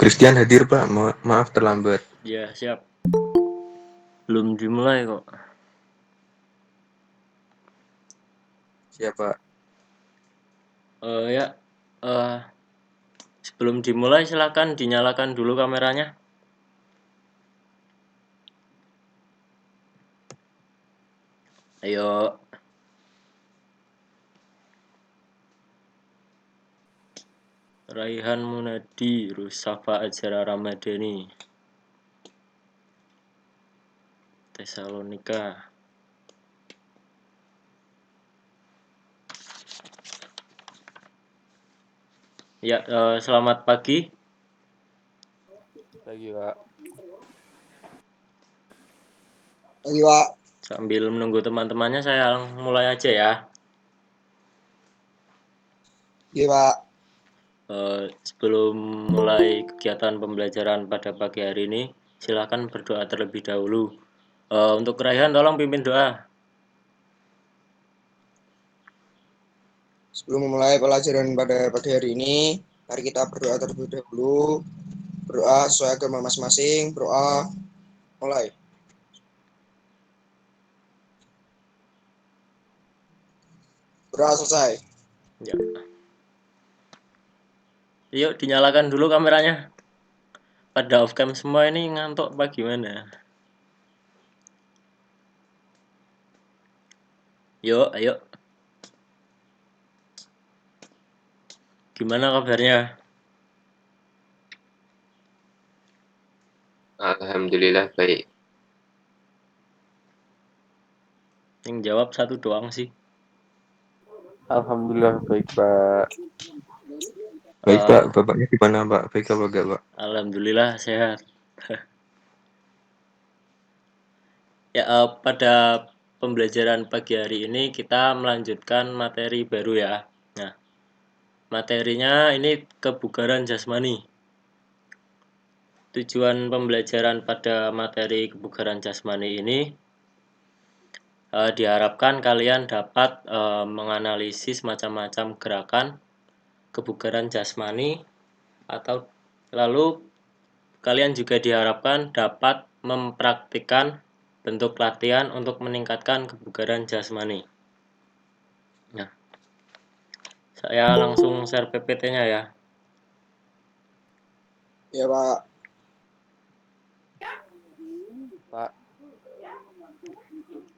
Christian hadir Pak, maaf terlambat. Ya, siap. Belum dimulai kok. Siap Pak. Ya, sebelum dimulai silakan dinyalakan dulu kameranya. Ayo. Raihan Munadi, Rusafa Ajara Ramadhani, Tesalonika. Ya, selamat pagi. Pagi Pak. Pagi Pak. Sambil menunggu teman-temannya saya mulai aja ya. Iya Pak. Sebelum mulai kegiatan pembelajaran pada pagi hari ini, silakan berdoa terlebih dahulu. Untuk Raihan tolong pimpin doa. Sebelum memulai pelajaran pada pagi hari ini, mari kita berdoa terlebih dahulu. Berdoa sesuai agama masing-masing. Berdoa mulai. Berdoa selesai. Ya. Yuk dinyalakan dulu kameranya. Pada off cam semua ini ngantuk apa gimana? Yuk, ayo. Gimana kabarnya? Alhamdulillah baik. Yang jawab satu doang sih. Alhamdulillah baik Pak. Baik Pak, Bapaknya gimana Pak? Baik apa enggak Pak? Alhamdulillah sehat. Ya, pada pembelajaran pagi hari ini kita melanjutkan materi baru ya. Nah, materinya ini kebugaran jasmani. Tujuan pembelajaran pada materi kebugaran jasmani ini diharapkan kalian dapat menganalisis macam-macam gerakan kebugaran jasmani, atau lalu kalian juga diharapkan dapat mempraktikkan bentuk latihan untuk meningkatkan kebugaran jasmani. Nah, saya langsung share PPT-nya ya. Ya Pak. Pak.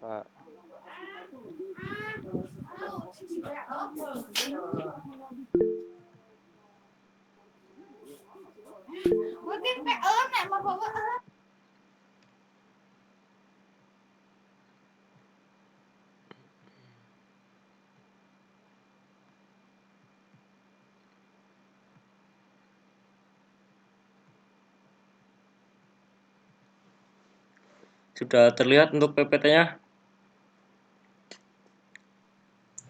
Pak. Sudah terlihat untuk PPT-nya?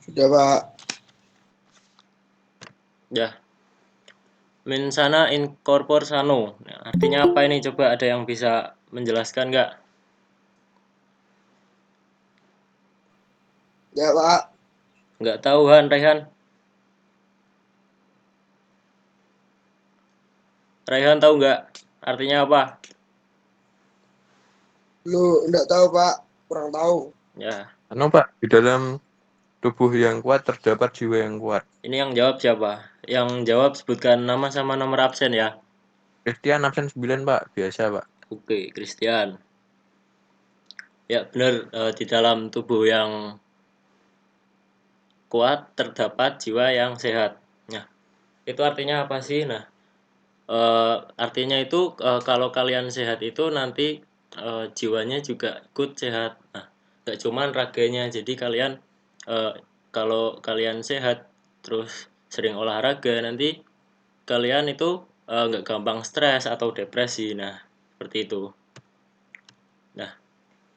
Sudah Pak. Ya. Min sana in corpore sano. Nah, artinya apa ini? Coba ada yang bisa menjelaskan nggak? Ya Pak. Nggak tahu Han, Raihan? Raihan tahu nggak? Artinya apa? Lu enggak tahu Pak. Kurang tahu. Ya. Anu Pak, di dalam tubuh yang kuat terdapat jiwa yang kuat. Ini yang jawab siapa? Yang jawab sebutkan nama sama nomor absen ya. Christian absen 9 Pak, biasa Pak. Oke, Christian. Ya benar, di dalam tubuh yang kuat terdapat jiwa yang sehat. Nah, itu artinya apa sih? Nah, artinya itu kalau kalian sehat itu nanti jiwanya juga ikut sehat. Nah, gak cuman raganya. Jadi kalian kalau kalian sehat terus sering olahraga, nanti kalian itu nggak gampang stres atau depresi. Nah, seperti itu. Nah,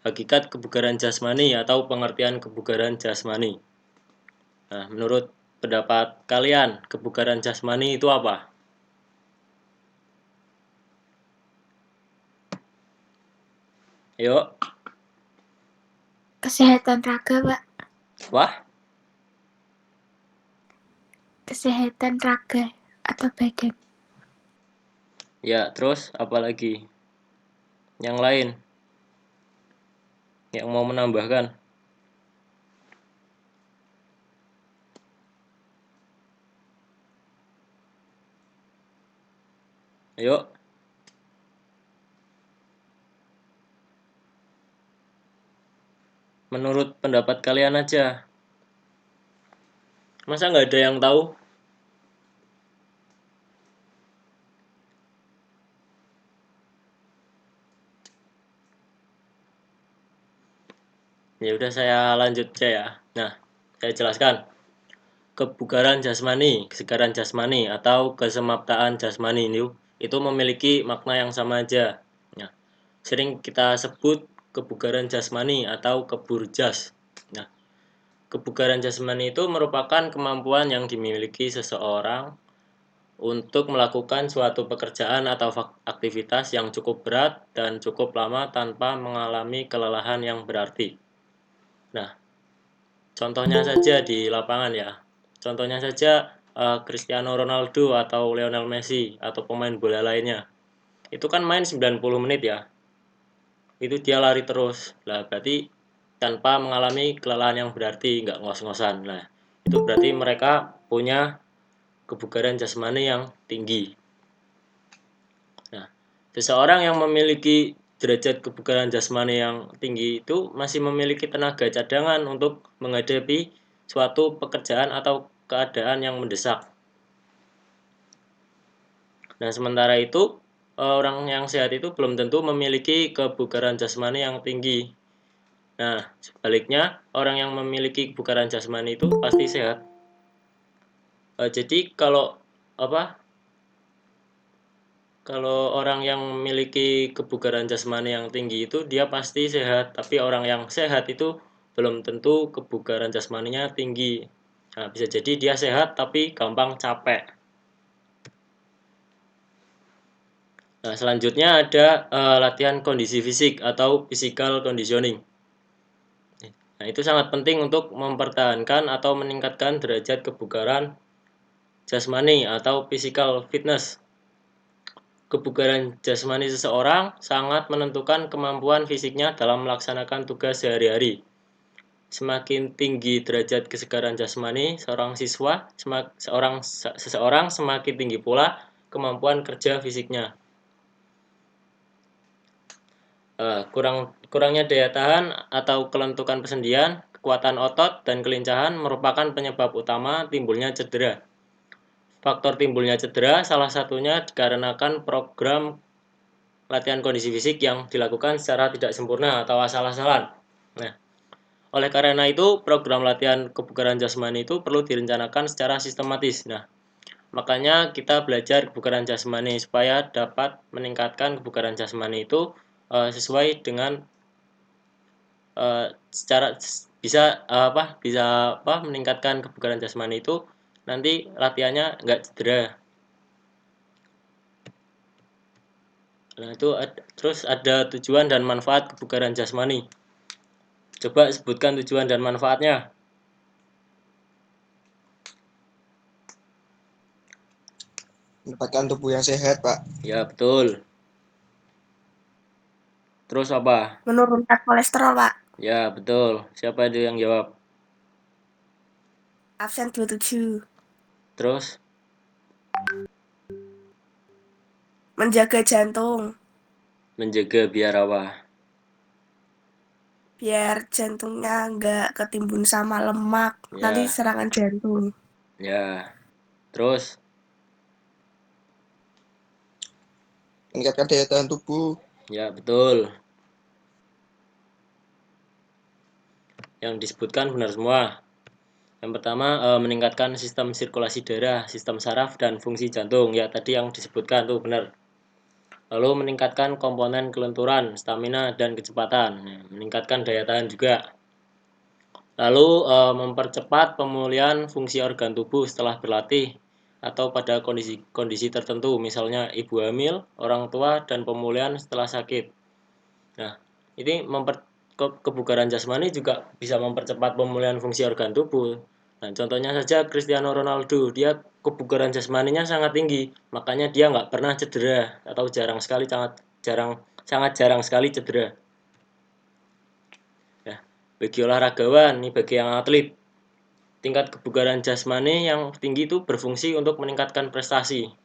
hakikat kebugaran jasmani atau pengertian kebugaran jasmani. Nah, menurut pendapat kalian, kebugaran jasmani itu apa? Yuk. Kesehatan raga, Pak. Wah, Kesehatan raga atau badan. Ya, terus apa lagi? Yang lain yang mau menambahkan? Ayo. Menurut pendapat kalian aja. Masa nggak ada yang tahu? Ya udah saya lanjut aja ya. Nah, saya jelaskan. Kebugaran jasmani, kesegaran jasmani atau kesemaptaan jasmani itu memiliki makna yang sama aja. Nah, sering kita sebut kebugaran jasmani atau keburjas. Nah, kebugaran jasmani itu merupakan kemampuan yang dimiliki seseorang untuk melakukan suatu pekerjaan atau aktivitas yang cukup berat dan cukup lama tanpa mengalami kelelahan yang berarti. Nah, contohnya saja di lapangan ya. Contohnya saja Cristiano Ronaldo atau Lionel Messi atau pemain bola lainnya. Itu kan main 90 menit ya. Itu dia lari terus. Lah berarti tanpa mengalami kelelahan yang berarti, nggak ngos-ngosan. Nah, itu berarti mereka punya kebugaran jasmani yang tinggi. Nah, seseorang yang memiliki derajat kebugaran jasmani yang tinggi itu masih memiliki tenaga cadangan untuk menghadapi suatu pekerjaan atau keadaan yang mendesak. Nah, sementara itu orang yang sehat itu belum tentu memiliki kebugaran jasmani yang tinggi. Nah, sebaliknya orang yang memiliki kebugaran jasmani itu pasti sehat. Jadi kalau orang yang memiliki kebugaran jasmani yang tinggi itu dia pasti sehat, tapi orang yang sehat itu belum tentu kebugaran jasmaninya tinggi. Nah, bisa jadi dia sehat tapi gampang capek. Nah, selanjutnya ada latihan kondisi fisik atau physical conditioning. Nah, itu sangat penting untuk mempertahankan atau meningkatkan derajat kebugaran jasmani atau physical fitness. Kebugaran jasmani seseorang sangat menentukan kemampuan fisiknya dalam melaksanakan tugas sehari-hari. Semakin tinggi derajat kesegaran jasmani seorang siswa, seseorang semakin tinggi pula kemampuan kerja fisiknya. Kurangnya daya tahan atau kelentukan persendian, kekuatan otot, dan kelincahan merupakan penyebab utama timbulnya cedera. Faktor timbulnya cedera salah satunya dikarenakan program latihan kondisi fisik yang dilakukan secara tidak sempurna atau asal-asalan. Nah, oleh karena itu, program latihan kebugaran jasmani itu perlu direncanakan secara sistematis. Nah, makanya kita belajar kebugaran jasmani supaya dapat meningkatkan kebugaran jasmani itu sesuai dengan secara bisa meningkatkan kebugaran jasmani itu nanti latihannya nggak cedera. Nah, itu terus ada tujuan dan manfaat kebugaran jasmani. Coba sebutkan tujuan dan manfaatnya. Mendapatkan tubuh yang sehat, Pak. Ya, betul. Terus apa? Menurunkan kolesterol, Pak. Ya, betul. Siapa itu yang jawab? Absen 27. Terus? Menjaga jantung. Menjaga biar apa? Biar jantungnya nggak ketimbun sama lemak. Ya. Nanti serangan jantung. Ya. Terus? Meningkatkan daya tahan tubuh. Ya, betul. Yang disebutkan benar semua. Yang pertama meningkatkan sistem sirkulasi darah, sistem saraf, dan fungsi jantung. Ya, tadi yang disebutkan tuh benar. Lalu meningkatkan komponen kelenturan, stamina, dan kecepatan. Meningkatkan daya tahan juga. Lalu mempercepat pemulihan fungsi organ tubuh setelah berlatih atau pada kondisi tertentu, misalnya ibu hamil, orang tua, dan pemulihan setelah sakit. Nah, ini kebugaran jasmani juga bisa mempercepat pemulihan fungsi organ tubuh. Nah, contohnya saja Cristiano Ronaldo, dia kebugaran jasmaninya sangat tinggi, makanya dia nggak pernah cedera atau sangat jarang sekali cedera. Nah, bagi olahragawan, nih bagi yang atlet, tingkat kebugaran jasmani yang tinggi itu berfungsi untuk meningkatkan prestasi.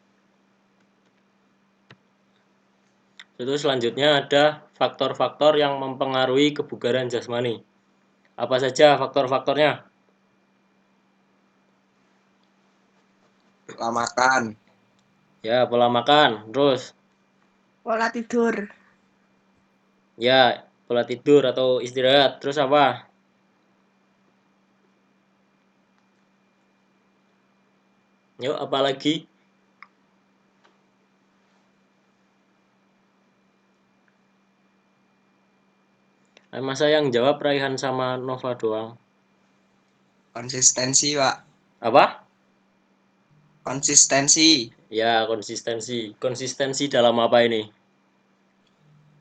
Itu selanjutnya ada faktor-faktor yang mempengaruhi kebugaran jasmani. Apa saja faktor-faktornya? Pola makan, Ya, pola makan, terus Pola tidur. ya pola tidur atau istirahat, terus apa? Yuk, apa lagi? Masa yang jawab Raihan sama Nova doang? konsistensi, Pak. Apa? Konsistensi Ya, konsistensi. Konsistensi dalam apa ini?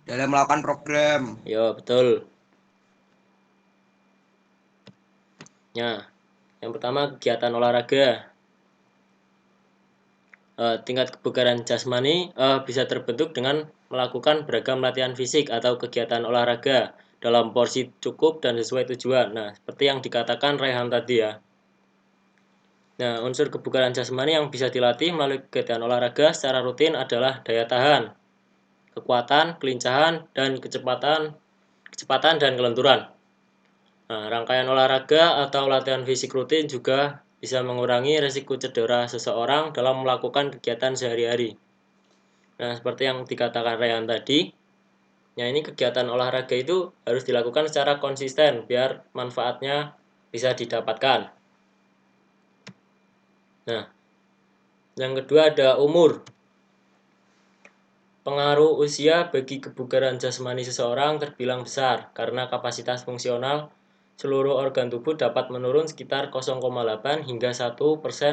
dalam melakukan program. Ya, betul. Ya, yang pertama kegiatan olahraga. Tingkat kebugaran jasmani bisa terbentuk dengan melakukan beragam latihan fisik atau kegiatan olahraga dalam porsi cukup dan sesuai tujuan. Nah, seperti yang dikatakan Raihan tadi ya. Nah, unsur kebugaran jasmani yang bisa dilatih melalui kegiatan olahraga secara rutin adalah daya tahan, kekuatan, kelincahan, dan kecepatan dan kelenturan. Nah, rangkaian olahraga atau latihan fisik rutin juga bisa mengurangi risiko cedera seseorang dalam melakukan kegiatan sehari-hari. Nah, seperti yang dikatakan Ryan tadi, ya ini kegiatan olahraga itu harus dilakukan secara konsisten biar manfaatnya bisa didapatkan. Nah, yang kedua ada umur. Pengaruh usia bagi kebugaran jasmani seseorang terbilang besar karena kapasitas fungsional seluruh organ tubuh dapat menurun sekitar 0,8 hingga 1%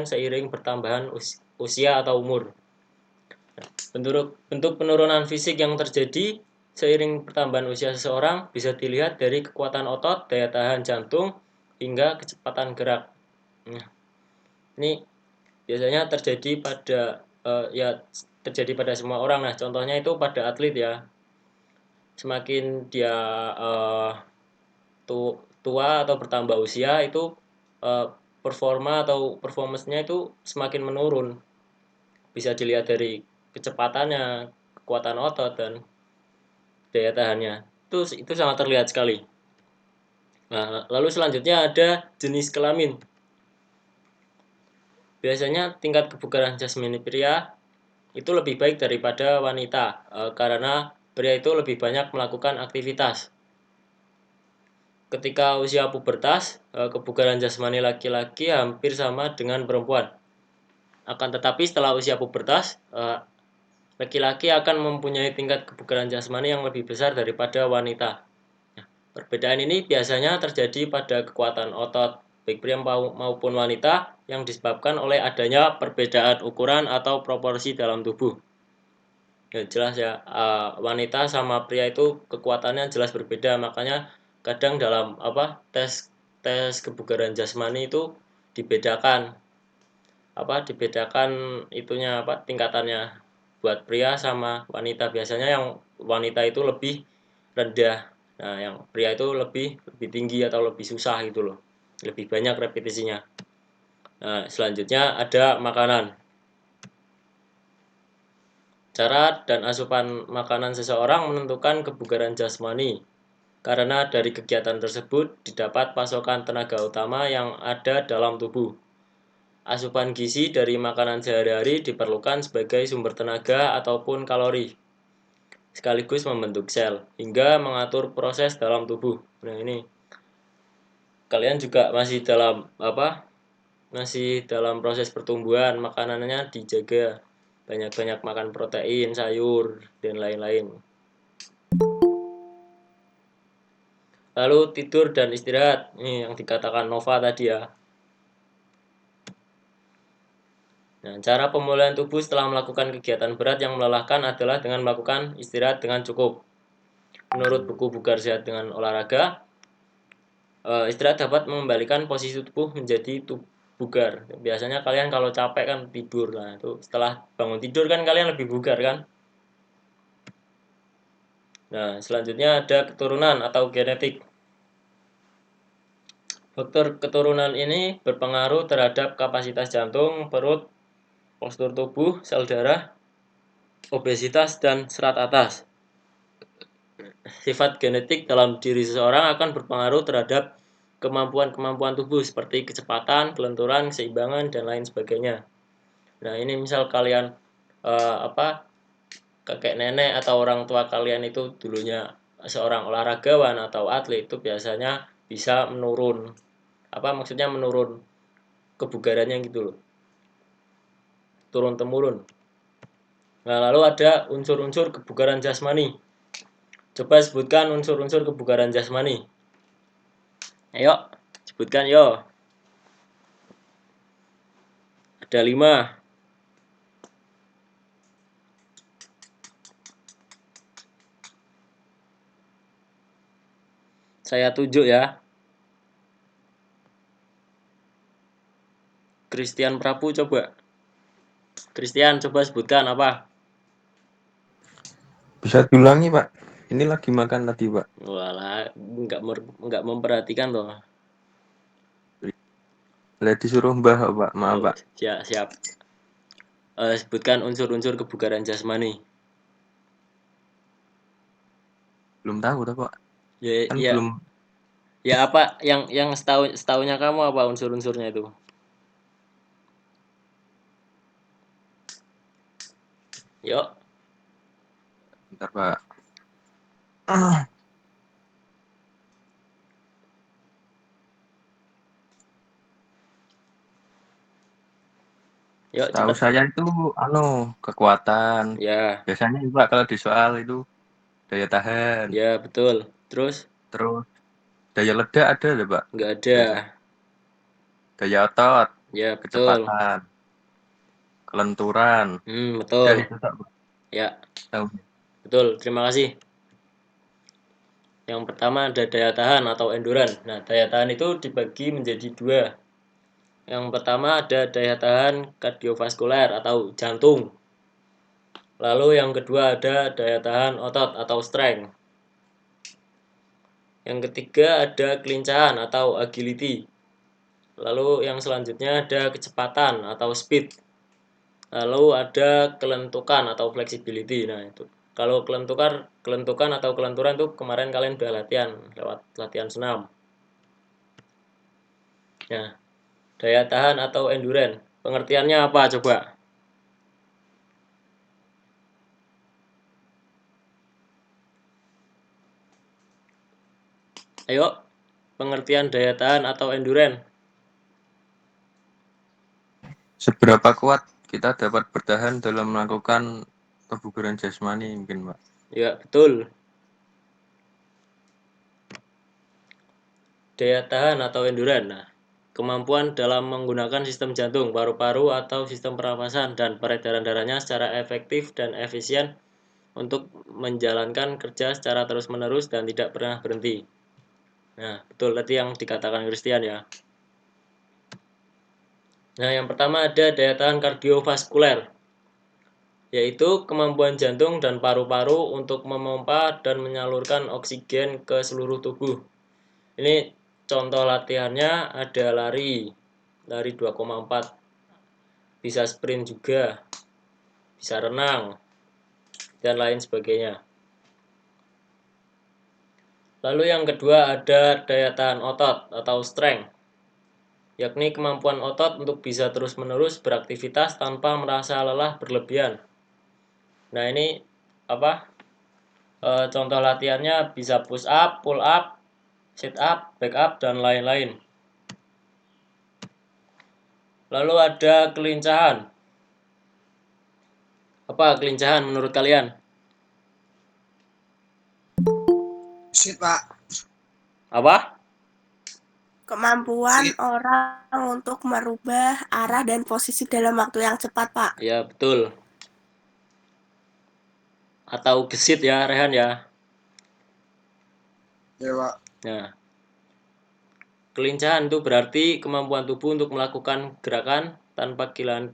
seiring bertambahan usia atau umur. Bentuk penurunan fisik yang terjadi seiring pertambahan usia seseorang bisa dilihat dari kekuatan otot, daya tahan jantung, hingga kecepatan gerak. Nah, ini biasanya terjadi pada semua orang. Nah, contohnya itu pada atlet ya. Semakin dia tua atau bertambah usia itu performa atau performance-nya itu semakin menurun. Bisa dilihat dari kecepatannya, kekuatan otot dan daya tahannya. Itu sangat terlihat sekali. Nah, lalu selanjutnya ada jenis kelamin. Biasanya tingkat kebugaran jasmani pria itu lebih baik daripada wanita karena pria itu lebih banyak melakukan aktivitas. Ketika usia pubertas, kebugaran jasmani laki-laki hampir sama dengan perempuan. Akan tetapi setelah usia pubertas, laki-laki akan mempunyai tingkat kebugaran jasmani yang lebih besar daripada wanita. Perbedaan ini biasanya terjadi pada kekuatan otot baik pria maupun wanita yang disebabkan oleh adanya perbedaan ukuran atau proporsi dalam tubuh. Ya jelas ya, wanita sama pria itu kekuatannya jelas berbeda, makanya kadang dalam tes kebugaran jasmani itu dibedakan itunya tingkatannya buat pria sama wanita. Biasanya yang wanita itu lebih rendah, nah yang pria itu lebih tinggi atau lebih susah gitu loh, lebih banyak repetisinya. Nah, selanjutnya ada makanan. Cara dan asupan makanan seseorang menentukan kebugaran jasmani, karena dari kegiatan tersebut didapat pasokan tenaga utama yang ada dalam tubuh. Asupan gizi dari makanan sehari-hari diperlukan sebagai sumber tenaga ataupun kalori, sekaligus membentuk sel, hingga mengatur proses dalam tubuh. Nah ini, kalian juga masih dalam proses pertumbuhan, makanannya dijaga. Banyak-banyak makan protein, sayur, dan lain-lain. Lalu tidur dan istirahat, ini yang dikatakan Nova tadi ya. Nah, cara pemulihan tubuh setelah melakukan kegiatan berat yang melelahkan adalah dengan melakukan istirahat dengan cukup. Menurut buku Bugar Sehat dengan Olahraga, istirahat dapat mengembalikan posisi tubuh menjadi bugar. Biasanya kalian kalau capek kan tidur. Nah, itu setelah bangun tidur kan kalian lebih bugar kan? Nah, selanjutnya ada keturunan atau genetik. Faktor keturunan ini berpengaruh terhadap kapasitas jantung, perut, postur tubuh, sel darah, obesitas, dan serat atas. Sifat genetik dalam diri seseorang akan berpengaruh terhadap kemampuan-kemampuan tubuh seperti kecepatan, kelenturan, keseimbangan, dan lain sebagainya. Nah, ini misal kalian kakek nenek atau orang tua kalian itu dulunya seorang olahragawan atau atlet, itu biasanya bisa menurun menurun kebugarannya gitu loh, turun temurun. Nah, lalu ada unsur-unsur kebugaran jasmani. Coba sebutkan unsur-unsur kebugaran jasmani. Ayo, sebutkan yo. Ada 5. Saya tunjuk ya. Christian Prabu coba. Christian coba sebutkan apa? Bisa diulangi, Pak? Ini lagi makan tadi, Pak. Walah, nggak memperhatikan loh. Lah disuruh Mbah, Pak. Maaf, Oh, Pak. siap. Sebutkan unsur-unsur kebugaran jasmani. Belum tahu dah, Pak. Ya, Kan ya, belum. ya apa yang setahunya kamu apa unsur-unsurnya itu? Yuk, Bentar, Pak. yuk Tahu cepet. saya itu kekuatan. Ya, Biasanya Pak kalau di soal itu daya tahan, ya betul. Terus terus daya ledak ada loh, Pak. nggak ada. Biasanya daya otot, Ya betul. kecepatan, kelenturan. Udah Betul. itu tak, Pak. Ya, Tahu. betul. Terima kasih. Yang pertama ada daya tahan atau endurance. Nah, daya tahan itu dibagi menjadi 2. Yang pertama ada daya tahan kardiovaskuler atau jantung. Lalu yang kedua ada daya tahan otot atau strength. Yang ketiga ada kelincahan atau agility. Lalu yang selanjutnya ada kecepatan atau speed. Lalu ada kelentukan atau flexibility. Nah, itu. Kalau kelentukan atau kelenturan itu kemarin kalian udah latihan lewat latihan senam. Nah, daya tahan atau endurance. Pengertiannya apa coba? Ayo, pengertian daya tahan atau endurance. Seberapa kuat kita dapat bertahan dalam melakukan kebugaran jasmani mungkin, Pak. Ya, betul. Daya tahan atau endurance. Nah, kemampuan dalam menggunakan sistem jantung, paru-paru atau sistem pernapasan dan peredaran darahnya secara efektif dan efisien untuk menjalankan kerja secara terus-menerus dan tidak pernah berhenti. Nah, betul tadi yang dikatakan Christian ya. Nah, yang pertama ada daya tahan kardiovaskuler, yaitu kemampuan jantung dan paru-paru untuk memompa dan menyalurkan oksigen ke seluruh tubuh. Ini contoh latihannya ada lari 2,4, bisa sprint juga, bisa renang, dan lain sebagainya. Lalu yang kedua ada daya tahan otot atau strength, yakni kemampuan otot untuk bisa terus-menerus beraktivitas tanpa merasa lelah berlebihan. Nah, ini contoh latihannya bisa push up, pull up, sit up, back up, dan lain-lain. Lalu ada kelincahan. Apa kelincahan menurut kalian? Sit, Pak. Apa? Kemampuan orang untuk merubah arah dan posisi dalam waktu yang cepat, Pak. Ya, betul. Atau gesit ya, Rehan ya. Ya, Pak. Nah, Kelincahan itu berarti kemampuan tubuh untuk melakukan gerakan tanpa kehilangan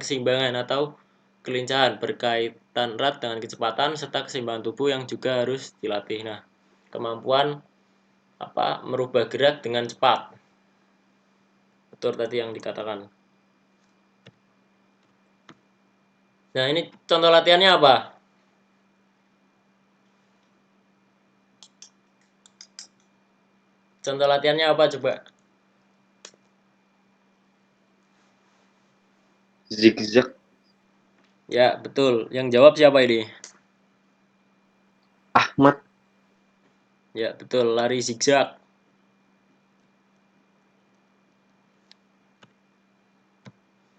keseimbangan, atau kelincahan berkaitan erat dengan kecepatan serta keseimbangan tubuh yang juga harus dilatih. Nah, kemampuan merubah gerak dengan cepat. Betul tadi yang dikatakan. Nah, ini contoh latihannya apa? Contoh latihannya apa coba? Zigzag. Ya, betul. Yang jawab siapa ini? Ahmad. Ya, betul. Lari zigzag.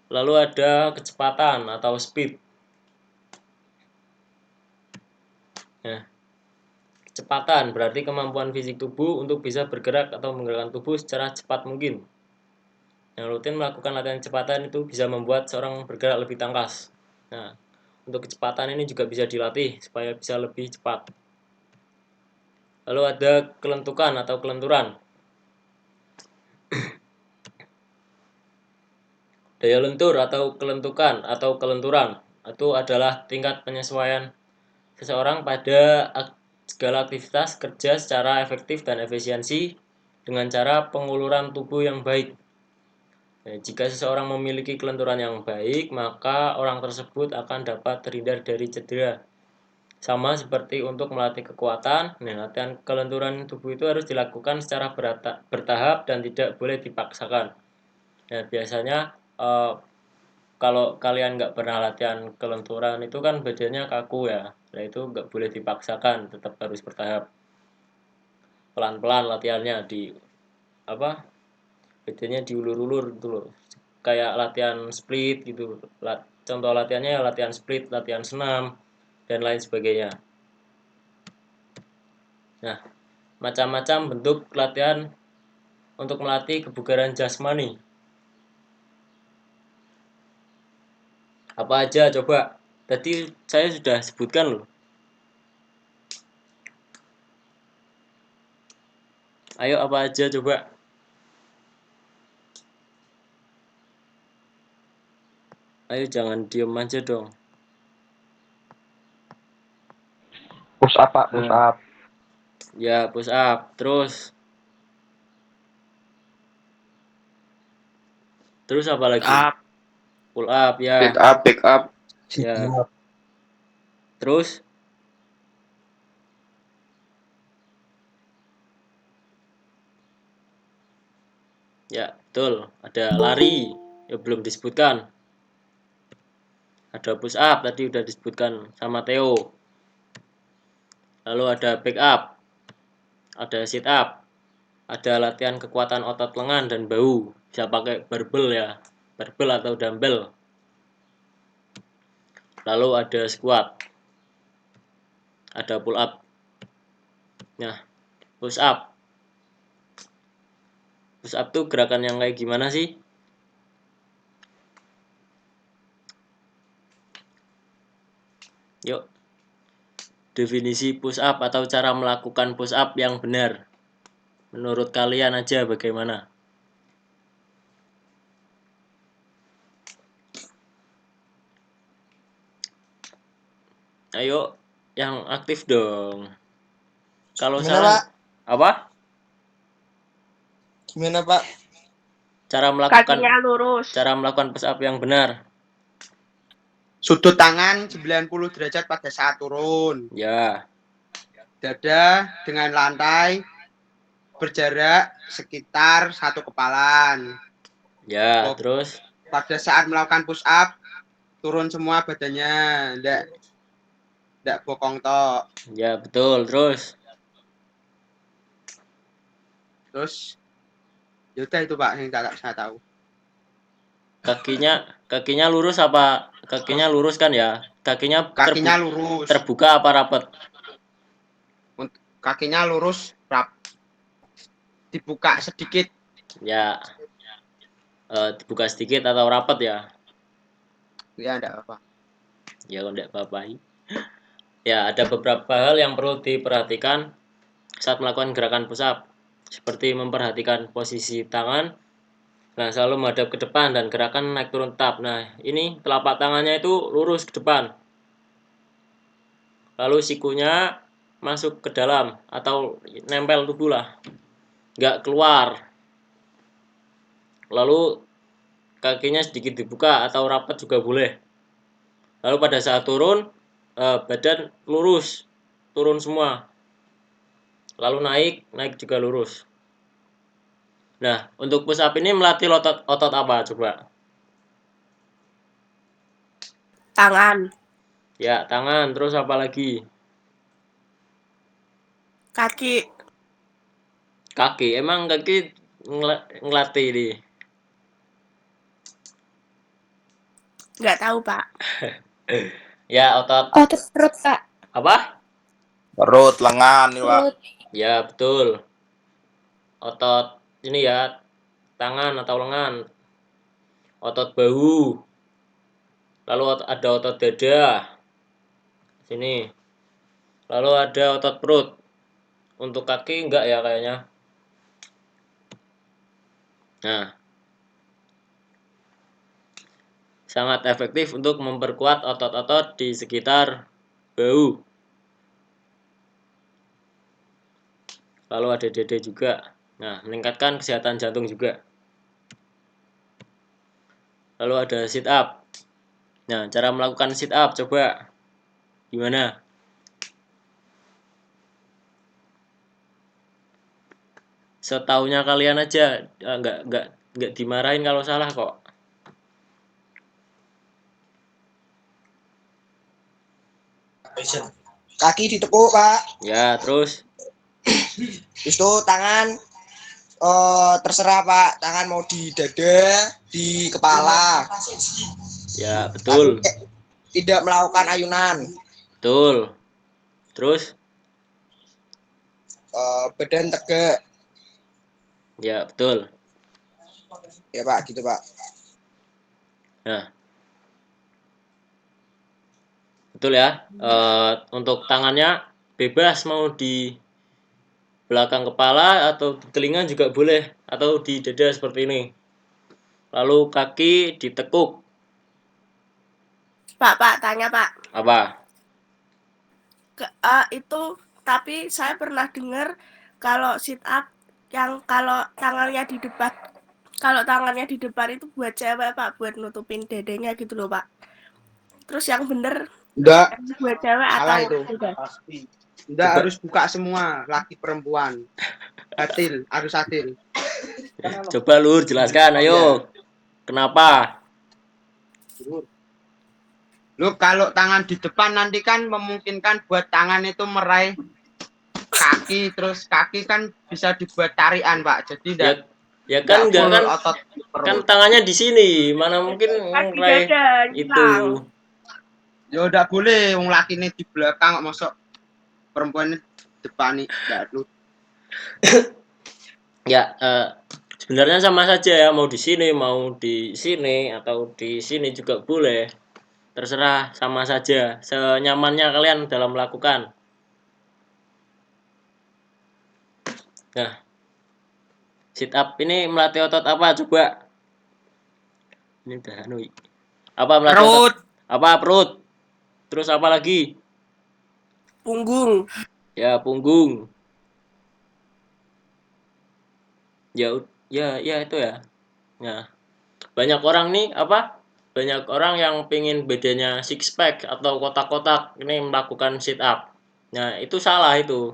Lalu ada kecepatan atau speed. Nah, kecepatan berarti kemampuan fisik tubuh untuk bisa bergerak atau menggerakkan tubuh secara cepat mungkin. Yang rutin melakukan latihan kecepatan itu bisa membuat seorang bergerak lebih tangkas. Nah, untuk kecepatan ini juga bisa dilatih supaya bisa lebih cepat. Lalu ada kelentukan atau kelenturan. Daya lentur atau kelentukan atau kelenturan itu adalah tingkat penyesuaian seseorang pada segala aktivitas kerja secara efektif dan efisiensi dengan cara penguluran tubuh yang baik. Nah, jika seseorang memiliki kelenturan yang baik, maka orang tersebut akan dapat terhindar dari cedera. Sama seperti untuk melatih kekuatan, latihan kelenturan tubuh itu harus dilakukan secara bertahap dan tidak boleh dipaksakan. Nah, biasanya kalau kalian nggak pernah latihan kelenturan itu kan badannya kaku ya. Nah, itu nggak boleh dipaksakan, tetap harus bertahap. Pelan-pelan latihannya badannya diulur-ulur gitu loh. Kayak latihan split gitu. Contoh latihannya ya latihan split, latihan senam, dan lain sebagainya. Nah, macam-macam bentuk latihan untuk melatih kebugaran jasmani. Apa aja coba? Tadi saya sudah sebutkan loh. Ayo apa aja coba? Ayo jangan diem aja dong. Push up, Pak, push up. Ya, push up. Terus apa lagi? Up. Pull up ya. Back up. Ya. Terus ya, betul. Ada lari, ya belum disebutkan. Ada push up tadi udah disebutkan sama Theo. Lalu ada back up. Ada sit up. Ada latihan kekuatan otot lengan dan bahu. Bisa pakai barbel ya. Barbel atau dumbbell. Lalu ada squat. Ada pull up. Nah, push up. Push up tuh gerakan yang kayak gimana sih? Yuk. Definisi push up atau cara melakukan push up yang benar. Menurut kalian aja bagaimana? Ayo, yang aktif dong. Kalau Gimana, salah Pak? apa? Gimana, Pak? Cara melakukan Kakinya lurus. push up yang benar. Sudut tangan 90 derajat pada saat turun. Ya. Dada dengan lantai berjarak sekitar 1 kepalan. Ya, terus pada saat melakukan push up turun semua badannya, ndak bokong tok. ya betul. Terus yaudah itu Pak yang tak saya tahu. Kakinya lurus apa? Kakinya lurus kan ya? Kakinya Lurus. terbuka apa rapat? Kakinya lurus, dibuka sedikit. Ya. Dibuka sedikit atau rapat ya? Ya enggak apa. Ya enggak apa-apa. Ya, ada beberapa hal yang perlu diperhatikan saat melakukan gerakan push up. seperti memperhatikan posisi tangan. Nah, selalu menghadap ke depan dan gerakan naik turun tap. Nah, ini telapak tangannya itu lurus ke depan. Lalu sikunya masuk ke dalam atau nempel tubuh lah, nggak keluar. Lalu kakinya sedikit dibuka atau rapat juga boleh. Lalu pada saat turun, badan lurus, turun semua. Lalu naik juga lurus. Nah, untuk push up ini melatih otot apa coba? Tangan, Ya, tangan, terus apa lagi? kaki, Kaki. Emang kaki ngelatih nih. nggak tahu Pak. Ya, otot Otot perut, Kak. apa? Perut, lengan, nih, Pak. Perut. Ya, betul. Otot ini ya, tangan atau lengan. Otot bahu. Lalu ada otot dada. Sini. Lalu ada otot perut. Untuk kaki enggak ya kayaknya. Nah, sangat efektif untuk memperkuat otot-otot di sekitar bahu. Lalu ada dada juga. Nah, meningkatkan kesehatan jantung juga. Lalu ada sit up. Nah, cara melakukan sit up coba gimana? Setaunya kalian aja, nggak dimarahin kalau salah kok. Kaki ditekuk, Pak. Ya, terus Terus itu tangan terserah, Pak. Tangan mau di dada, di kepala. ya betul. Tidak melakukan ayunan. Betul. Terus Badan tegak. ya betul. Ya, Pak, gitu, Pak. Nah, betul ya. Untuk tangannya bebas mau di belakang kepala atau di telinga juga boleh, atau di dada seperti ini. Lalu kaki ditekuk. Pak, tanya Pak. Apa? Itu tapi saya pernah dengar kalau sit up yang kalau tangannya di depan, itu buat cewek Pak, buat nutupin dadanya gitu loh Pak. Terus yang bener Enggak, buat cewek salah atau itu. Enggak, harus buka semua, laki perempuan. Adil, harus adil. Coba Lur jelaskan, ayo. Kenapa? Lu kalau tangan di depan nanti kan memungkinkan buat tangan itu meraih kaki, terus kaki kan bisa dibuat tarian, Pak. Jadi Ya kan enggak kan otot kan tangannya di sini, mana mungkin kan di meraih dada, itu. hilang. Ya udah boleh wong lakine di belakang kok masuk perempuan depan nih, enggak lu. Ya, sebenarnya sama saja ya, mau di sini atau di sini juga boleh. Terserah, sama saja, senyamannya kalian dalam melakukan. Nah, sit up ini melatih otot apa coba? Ini udah apa melatih Perut. otot? Apa perut? Terus apa lagi? Punggung. Ya, punggung. Ya itu ya. Nah, banyak orang nih banyak orang yang pengen badannya six pack atau kotak-kotak ini melakukan sit up. Nah, itu salah itu.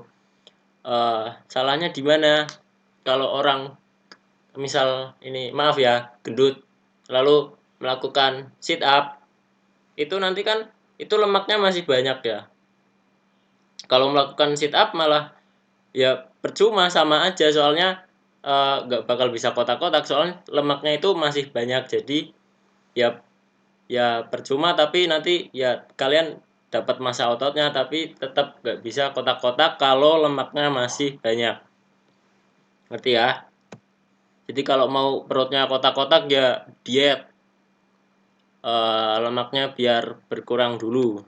Salahnya di mana? Kalau orang misal ini maaf ya, gendut lalu melakukan sit up, itu nanti kan itu lemaknya masih banyak ya. Kalau melakukan sit up malah ya percuma, sama aja, soalnya nggak bakal bisa kotak-kotak soalnya lemaknya itu masih banyak. Jadi ya percuma, tapi nanti ya kalian dapat massa ototnya tapi tetap nggak bisa kotak-kotak kalau lemaknya masih banyak. Ngerti ya? Jadi kalau mau perutnya kotak-kotak ya diet, lemaknya biar berkurang dulu.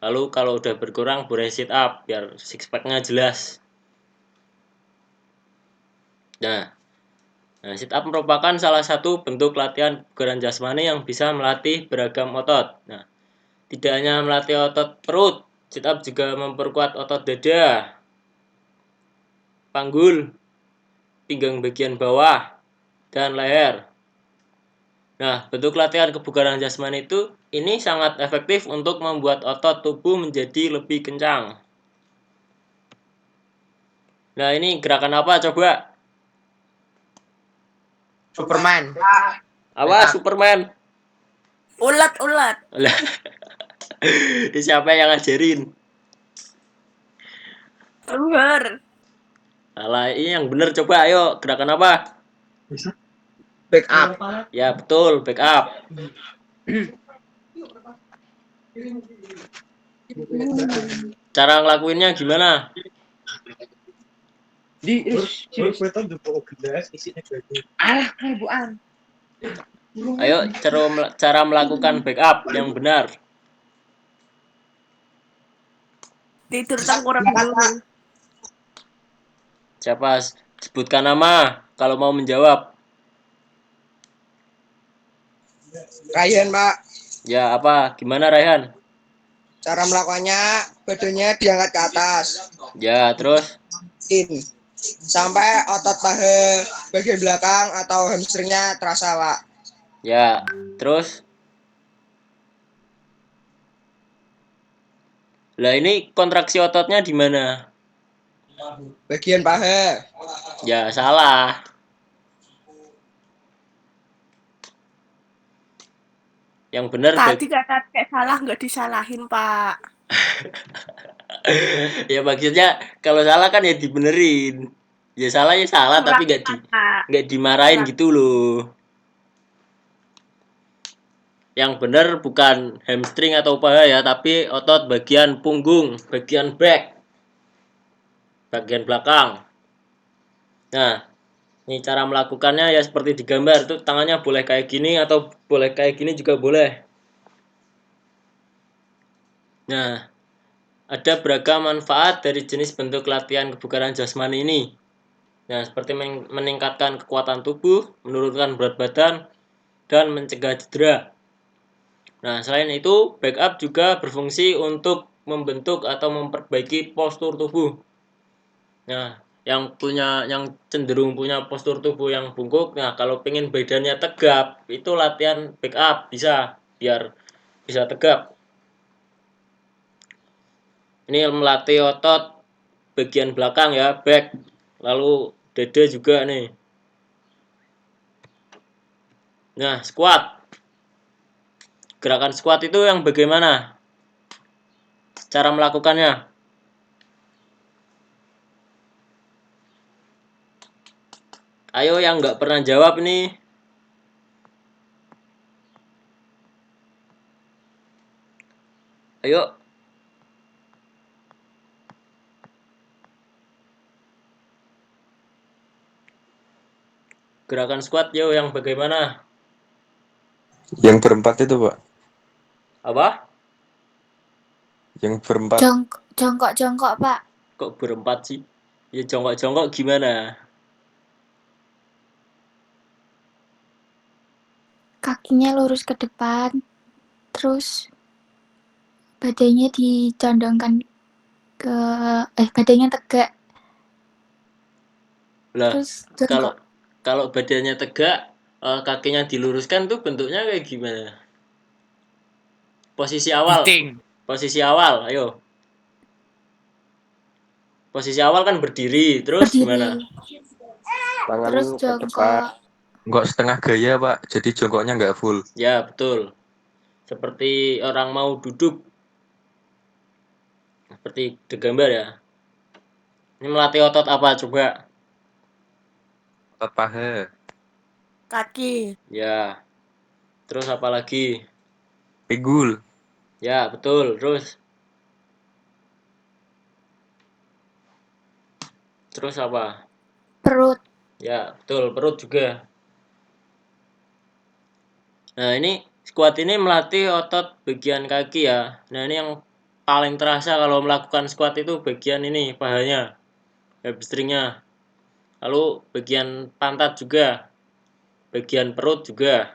Lalu kalau udah berkurang boleh sit up biar six pack-nya jelas. Nah, sit up merupakan salah satu bentuk latihan kebugaran jasmani yang bisa melatih beragam otot. Nah, tidak hanya melatih otot perut, sit up juga memperkuat otot dada, panggul, pinggang bagian bawah, dan leher. Nah, bentuk latihan kebugaran jasmani itu ini sangat efektif untuk membuat otot tubuh menjadi lebih kencang. Nah, ini gerakan apa coba? Superman. Apa? Superman? Ulat. Lah, siapa yang ngajarin? Luar. Alah, ini yang bener coba, ayo gerakan apa? Back up. Ya betul, back up. Cara ngelakuinnya gimana? Ayo cara melakukan back up yang benar. Tidur tengkurap dulu. Siapa? Sebutkan nama kalau mau menjawab. Ryan, Pak. Ya apa? Gimana Raihan? Cara melakukannya, badannya diangkat ke atas. Ya terus? Sampai otot paha bagian belakang atau hamstringnya terasa, Pak. Ya, terus? Lah ini kontraksi ototnya di mana? Bagian paha. Ya salah. Yang benar Tadi kata kayak salah nggak disalahin, Pak. Ya maksudnya kalau salah kan ya dibenerin. Ya salah ya salah tapi nggak dimarahin gitu loh. Yang benar bukan hamstring atau paha ya, tapi otot bagian punggung, bagian back, bagian belakang. Nah, ini cara melakukannya ya seperti digambar. Tuh tangannya boleh kayak gini atau boleh kayak gini juga boleh. Nah, ada beragam manfaat dari jenis bentuk latihan kebugaran jasmani ini. Nah, seperti meningkatkan kekuatan tubuh, menurunkan berat badan, dan mencegah cedera. Nah, selain itu, backup juga berfungsi untuk membentuk atau memperbaiki postur tubuh. Nah, yang cenderung punya postur tubuh yang bungkuk, nah kalau pengen badannya tegap, itu latihan backup bisa biar bisa tegap. Ini melatih otot bagian belakang ya, back. Lalu dada juga nih. Nah, squat. Gerakan squat itu yang bagaimana? Cara melakukannya? Ayo yang nggak pernah jawab nih. Ayo. Gerakan squat yo yang bagaimana? Yang berempat itu, Pak. Apa? Yang berempat. Jongkok, Pak. Kok berempat sih? Ya jongkok-jongkok gimana? Kakinya lurus ke depan, terus badannya dicondongkan ke badannya tegak. Lah, Terus jongkok. kalau badannya tegak, kakinya diluruskan tuh bentuknya kayak gimana? Posisi awal. Posisi awal, ayo. Posisi awal kan berdiri, terus gimana? Tangan Terus ke depan. jongkok. Nggak setengah gaya, Pak. Jadi jongkoknya nggak full. Ya, betul. Seperti orang mau duduk. Seperti digambar ya. Ini melatih otot apa coba? Otot paha. Kaki. Ya. Terus apa lagi? Pinggul. Ya, betul. Terus apa? Perut. Ya, betul. Perut juga. Nah, ini squat ini melatih otot bagian kaki ya. Nah, ini yang paling terasa kalau melakukan squat itu bagian ini, pahanya. Hamstringnya. lalu bagian pantat juga, bagian perut juga.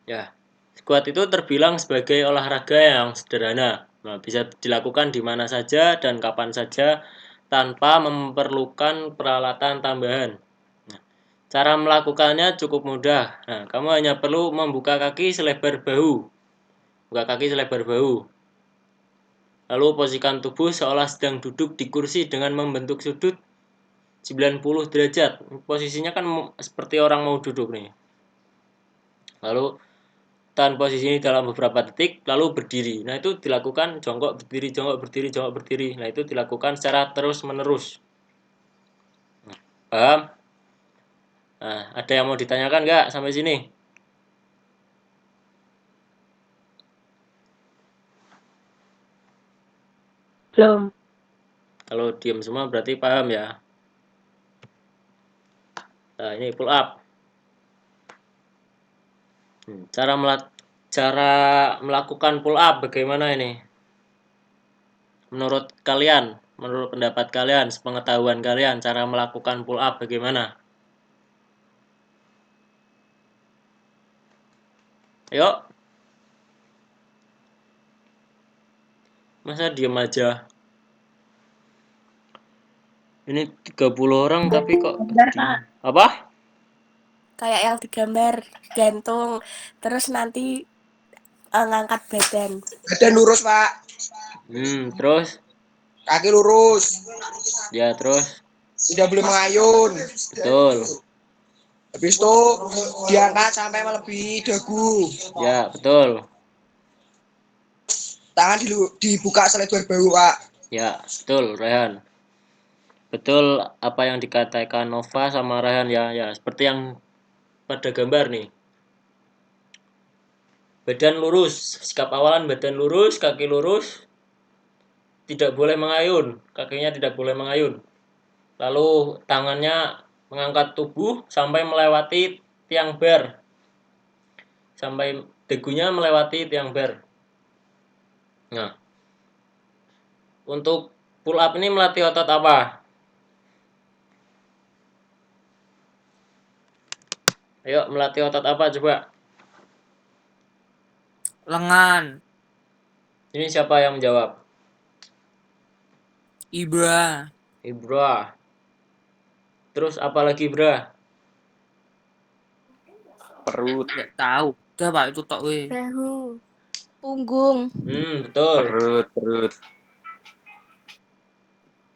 Ya, squat itu terbilang sebagai olahraga yang sederhana. Nah, bisa dilakukan di mana saja dan kapan saja tanpa memerlukan peralatan tambahan. Nah, cara melakukannya cukup mudah. Nah, kamu hanya perlu membuka kaki selebar bahu. Buka kaki selebar bahu. Lalu posisikan tubuh seolah sedang duduk di kursi dengan membentuk sudut 90 derajat. Posisinya kan seperti orang mau duduk nih. Lalu tahan posisi ini dalam beberapa detik, lalu berdiri. Nah, itu dilakukan jongkok, berdiri, jongkok, berdiri, jongkok, berdiri. Nah, itu dilakukan secara terus-menerus. Paham? Nah, ada yang mau ditanyakan nggak sampai sini? Belum. Kalau diam semua berarti paham ya. Nah, ini pull up. Cara melakukan pull up bagaimana ini? Menurut kalian, menurut pendapat kalian, sepengetahuan kalian, cara melakukan pull up bagaimana? Ayo. Masa diam aja? Ini 30 orang tapi kok apa? Kayak yang digambar gantung, terus nanti ngangkat badan. Badan lurus, Pak. Terus? Kaki lurus. Ya, terus? Tidak boleh mengayun. Betul. Habis itu diangkat sampai melebihi dagu. Ya, betul. Tangan dibuka selebar bahu, Pak. Ya, betul, Rehan. Betul apa yang dikatakan Nova sama Rehan ya. Ya, seperti yang pada gambar nih. Badan lurus, sikap awalan badan lurus, kaki lurus. Tidak boleh mengayun, kakinya tidak boleh mengayun. Lalu tangannya mengangkat tubuh sampai melewati tiang bar. Sampai dagunya melewati tiang bar. Nah, untuk pull up ini melatih otot apa? Ayo, melatih otot apa coba? Lengan. Ini siapa yang menjawab? Ibra. Ibra. Terus apa lagi, Bra? Perut. Nggak tahu. Udah Pak, itu tok weh. Bahu. Punggung. Betul. Perut.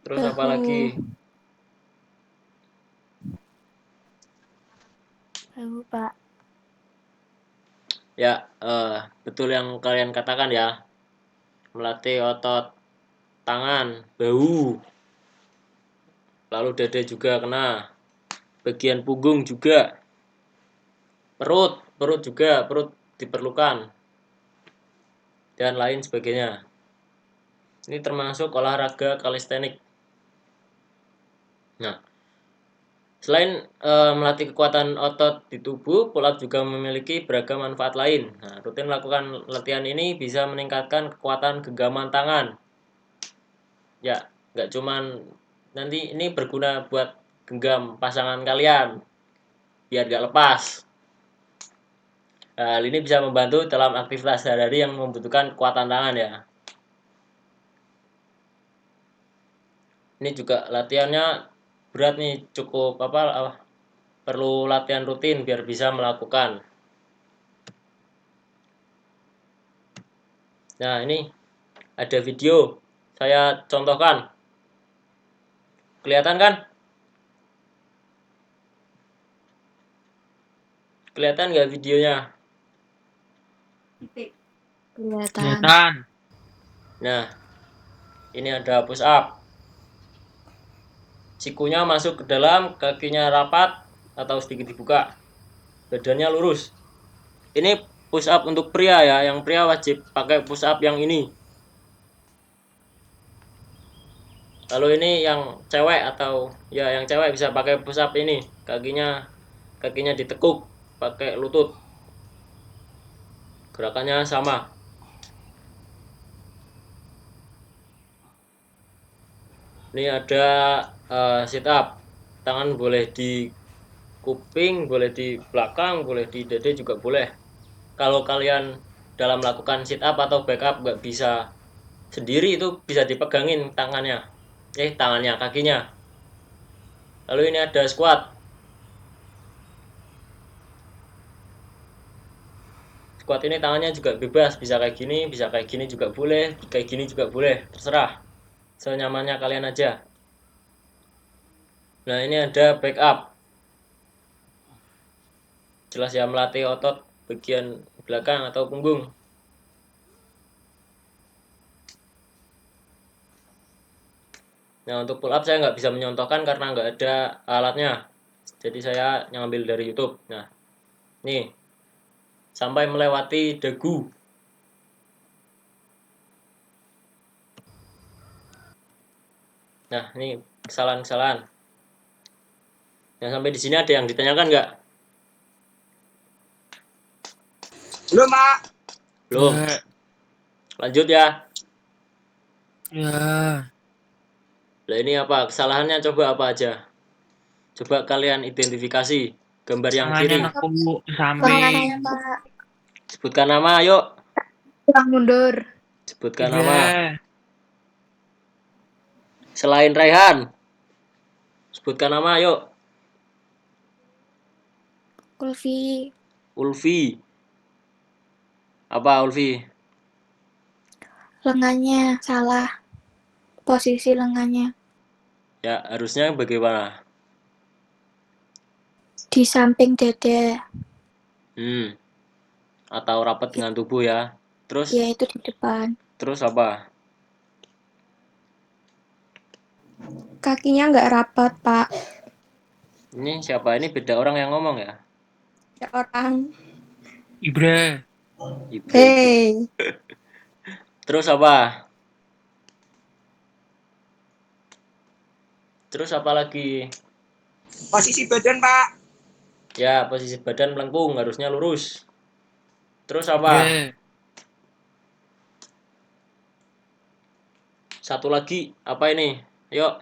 Terus apa Bahu. lagi? Bahu, Pak. Ya, betul yang kalian katakan ya. Melatih otot tangan, bahu. Lalu dada juga kena. Bagian punggung juga. Perut juga, perut diperlukan. Dan lain sebagainya. Ini termasuk olahraga kalistenik. Nah, selain melatih kekuatan otot di tubuh, pull up juga memiliki beragam manfaat lain. Nah, rutin melakukan latihan ini bisa meningkatkan kekuatan genggaman tangan. Ya, nggak cuman nanti ini berguna buat genggam pasangan kalian, biar nggak lepas. Nah, hal ini bisa membantu dalam aktivitas sehari-hari yang membutuhkan kekuatan tangan ya. Ini juga latihannya berat nih, cukup perlu latihan rutin biar bisa melakukan. Nah, ini ada video saya contohkan. Kelihatan kan? Kelihatan nggak videonya? Kelihatan. Nah, ini ada push up. Sikunya masuk ke dalam, kakinya rapat atau sedikit dibuka. Badannya lurus. Ini push up untuk pria ya, yang pria wajib pakai push up yang ini. Lalu ini yang cewek atau ya yang cewek bisa pakai push up ini. Kakinya ditekuk pakai lutut. Gerakannya sama. Ini ada sit up. Tangan boleh di kuping, boleh di belakang, boleh di dada juga boleh. Kalau kalian dalam melakukan sit up atau back up nggak bisa sendiri, itu bisa dipegangin tangannya, kakinya. Lalu ini ada squat. Squat ini tangannya juga bebas, bisa kayak gini juga boleh, kayak gini juga boleh, terserah. Senyamannya kalian aja. Nah, ini ada back up. Jelas ya, melatih otot bagian belakang atau punggung. Nah, untuk pull up saya nggak bisa menyontohkan karena nggak ada alatnya. Jadi saya ngambil dari YouTube. Nah, nih, sampai melewati dagu. Nah, ini kesalahan-kesalahan. Nah, sampai di sini ada yang ditanyakan nggak? Belum, Pak. Belum. Lanjut ya. Ya. Nah, ini apa? Kesalahannya coba apa aja? Coba kalian identifikasi gambar yang kiri. Tangannya nekuk di Lengannya, samping. Pak. Sebutkan nama, yuk. Tulang mundur. Sebutkan nama. Ibra. Selain Raihan. Sebutkan nama, yuk. Ulfi. Ulfi. Apa Ulfi? Lengannya salah. Posisi lengannya. Ya, harusnya bagaimana? Di samping dada. Atau rapat dengan tubuh ya. Terus? Ya, itu di depan. Terus apa? Kakinya nggak rapat, Pak. Ini siapa? Ini beda orang yang ngomong ya? Ada orang. Ibra. Ibra. Hey. Terus apa? Terus apa lagi? Posisi badan, Pak. Ya, posisi badan melengkung, harusnya lurus. Terus apa? Ibra. Satu lagi, apa ini? Yuk.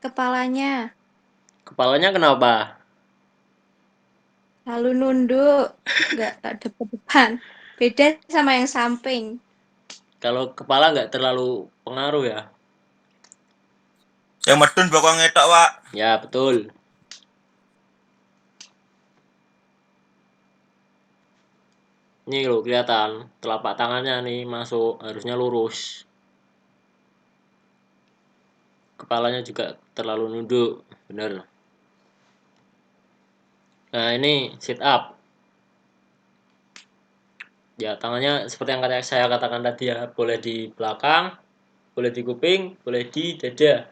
Kepalanya. Kepalanya kenapa? Lalu nunduk. Nggak depan. Beda sama yang samping. Kalau kepala nggak terlalu pengaruh ya? Yang medun bokong ngetok, Pak. Ya, betul. Ini loh kelihatan telapak tangannya nih masuk, harusnya lurus. Kepalanya juga terlalu nunduk, bener. Nah, ini sit up. Ya, tangannya seperti yang saya katakan tadi ya, boleh di belakang, boleh di kuping, boleh di dada.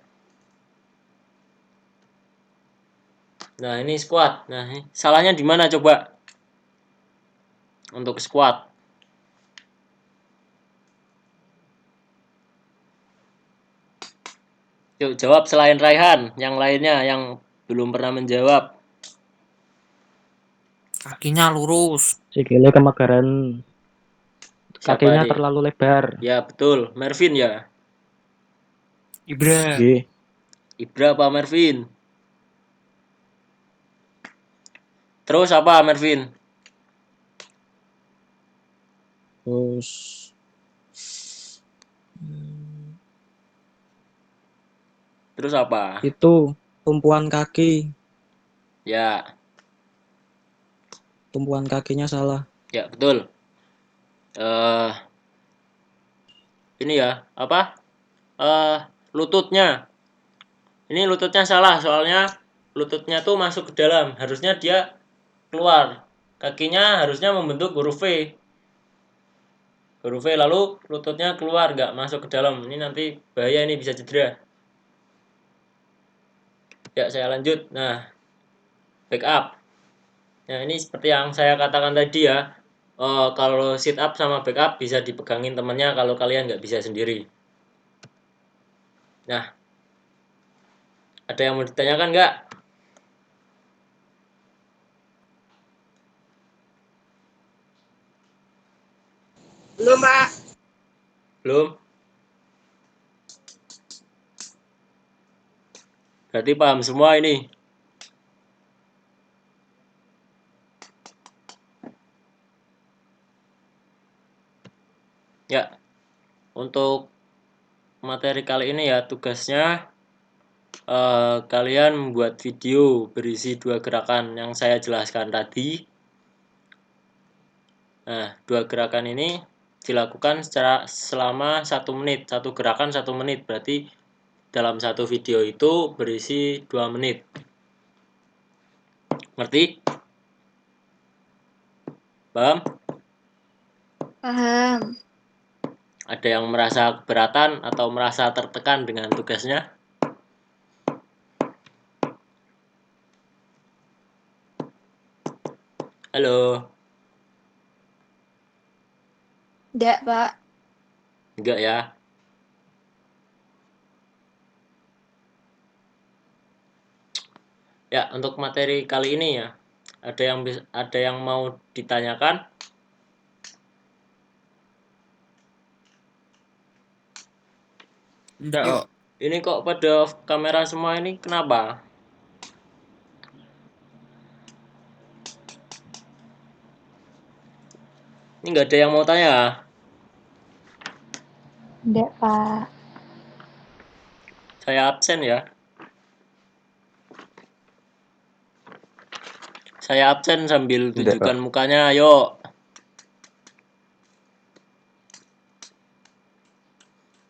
Nah, ini squat. Nah, ini salahnya di mana coba? Untuk squat. Yuk, jawab selain Raihan, yang lainnya yang belum pernah menjawab. Kakinya lurus. Sikile kemegaran. Siapa Kakinya nih? terlalu lebar. Ya, betul. Mervin ya? Ibra. Nggih. Ibra apa Mervin? Terus apa Mervin? Terus Terus apa? itu tumpuan kaki. Ya, Tumpuan kakinya salah. ya betul. Ini ya, apa? Lututnya. Ini lututnya salah, soalnya lututnya tuh masuk ke dalam. Harusnya dia keluar. Kakinya harusnya membentuk huruf V. Huruf V lalu lututnya keluar, nggak masuk ke dalam. Ini nanti bahaya, ini bisa cedera. Ya, saya lanjut. Nah, back up. Nah, ini seperti yang saya katakan tadi ya. Kalau sit up sama back up bisa dipegangin temennya kalau kalian nggak bisa sendiri. Nah, ada yang mau ditanyakan nggak? Belum, Pak. Belum? Berarti paham semua ini. Ya, untuk materi kali ini ya tugasnya kalian membuat video berisi 2 gerakan yang saya jelaskan tadi. Nah, 2 gerakan ini dilakukan selama 1 menit. 1 gerakan 1 menit, berarti dalam satu video itu berisi 2 menit. Ngerti? Paham? Paham. Ada yang merasa keberatan atau merasa tertekan dengan tugasnya? Halo? Enggak, Pak. Enggak ya? Ya, untuk materi kali ini ya, ada yang mau ditanyakan? Enggak kok. Ini kok pada off kamera semua ini kenapa? Ini nggak ada yang mau tanya? Enggak, Pak. Saya absen ya. Saya absen sambil Tidak, tunjukkan mukanya, ayo.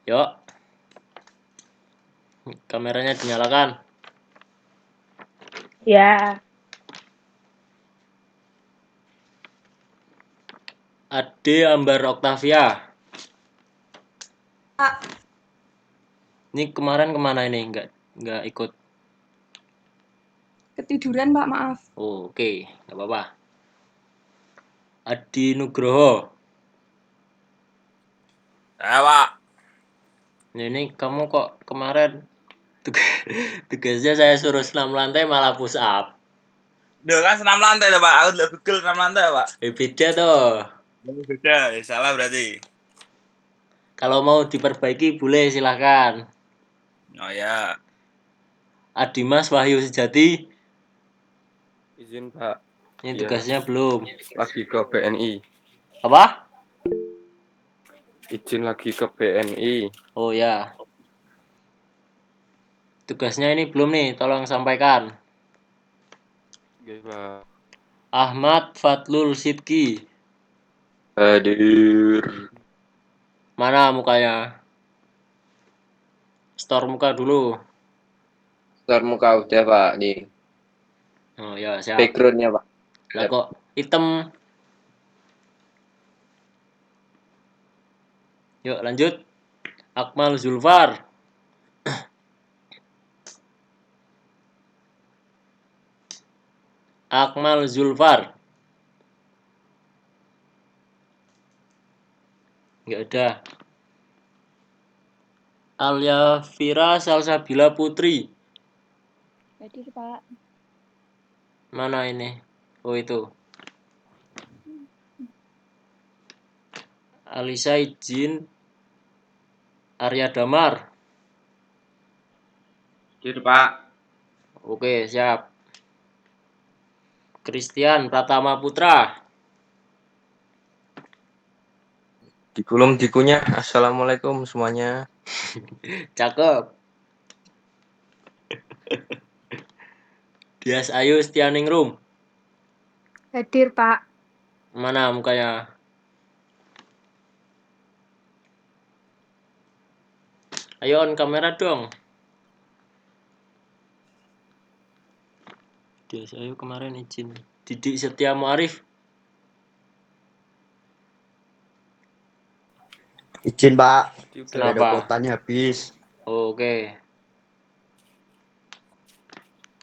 Yuk. Kameranya dinyalakan. Ya. Ade Ambar Octavia. Pak. Ini kemarin kemana ini? Nggak ikut. Ketiduran, Pak, maaf. Oh, oke. Nggak apa-apa. Adi Nugroho. Pak. Nah, ini kamu kok kemarin tugasnya saya suruh senam lantai malah push up. Duh kan senam lantai Pak. Aku udah begel senam lantai Pak. Beda tuh. Beda, ya salah berarti. Kalau mau diperbaiki boleh silahkan. Oh ya. Adimas Wahyu Sejati. Izin Pak, Ini Iya. tugasnya belum. lagi ke BNI. Apa? Izin lagi ke BNI. Oh ya. Tugasnya ini belum nih, tolong sampaikan. Oke Pak. Ahmad Fatlul Sidki. Hadir. Mana mukanya? Store muka dulu. Store muka udah Pak, nih Oh ya, siap. backgroundnya Pak. Lah kok hitam? Yuk lanjut. Akmal Zulfar. Akmal Zulfar. Nggak ada. Alia Vira Salsabila Putri. Hadir, Pak. Mana ini? Oh itu. Alisa Izin Arya Damar. Hadir, Pak. Oke, siap. Christian Pratama Putra. Dikulum dikunyah. Assalamualaikum semuanya. Cakep. Dias Ayu Setianingrum. Hadir, Pak. Mana mukanya? Ayo on kamera dong. Dias Ayu kemarin izin. Didik Setia Muarif. Izin Pak, Kenapa? ada kuotanya habis. Oke.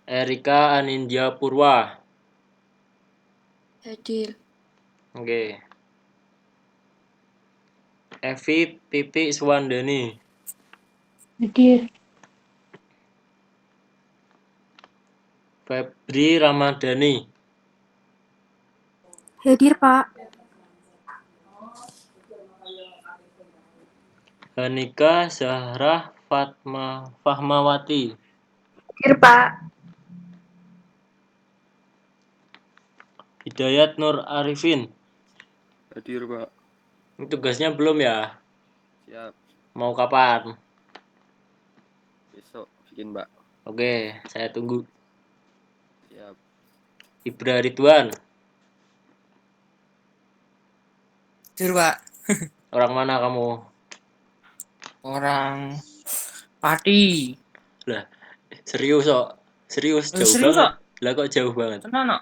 Erika Anindya Purwa. Hadir. Oke. Evi Titi Suwandani. Hadir. Febri Ramadhani. Hadir, Pak. Hanika Zahra Fahmawati. Hadir, Pak. Hidayat Nur Arifin. Hadir, Pak. Ini tugasnya belum ya? Siap. Mau kapan? Besok bikin, Pak. Oke, saya tunggu. Siap. Ibra Ridwan. Hadir, Pak. Orang mana kamu? Orang Pati. Lah, serius kok. Serius jauh Serius, banget. Pak? Lah kok jauh banget? Tenang, Pak.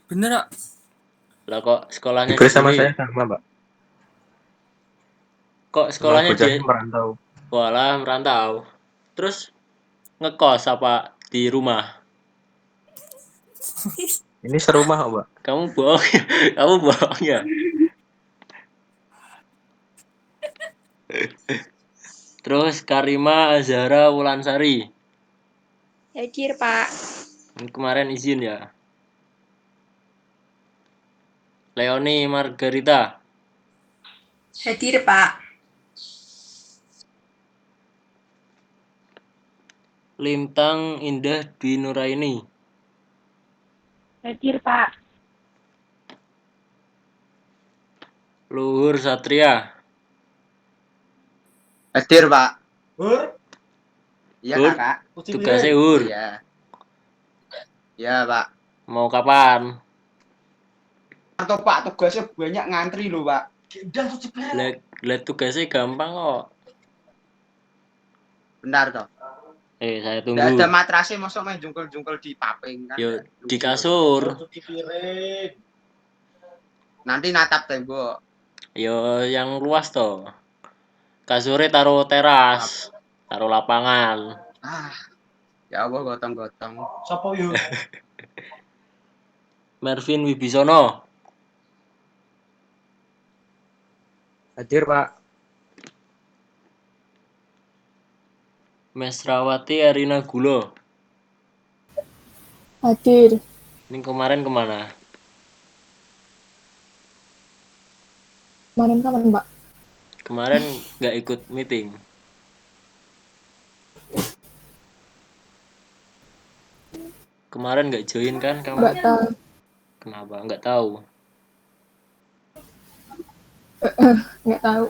Bener, Pak. Lah kok sekolahnya Ibra di sama sini? saya sama, Pak. Kok Emang sekolahnya bocahnya di merantau. Walah, merantau. Terus ngekos apa di rumah? Ini serumah, Pak. Kamu bohong ya? Kamu bohong ya? Terus Karima Azhara Wulansari. Hadir, Pak. Ini kemarin izin ya. Leoni Margarita. Hadir, Pak. Lintang Indah Dwi Nuraini. Hadir, Pak. Luhur Satria. Hadir, Pak. Iya, Hur. Kakak. Tugasnya Hur. Iya. Iya, Pak. Mau kapan? Atau Pak, tugasnya banyak ngantri loh, Pak. Lihat tugasnya gampang kok. Bentar toh. Saya Nggak ada tunggu. matrasnya, masa main jungkel-jungkel di paping kan? Yo, di kasur. Nanti natap tembok. Yo, yang luas toh. Kasurnya taruh teras. Taruh lapangan. Ah, ya Allah, gotong-gotong. Mervin Wibisono. Hadir, Pak. Mesrawati Arina Gulo. Hadir. Ini kemarin kemana? Kemarin kapan, Pak? Kemarin nggak ikut meeting. Kemarin nggak join kan kamu? Nggak tahu. Kenapa? Nggak tahu. Nggak tahu.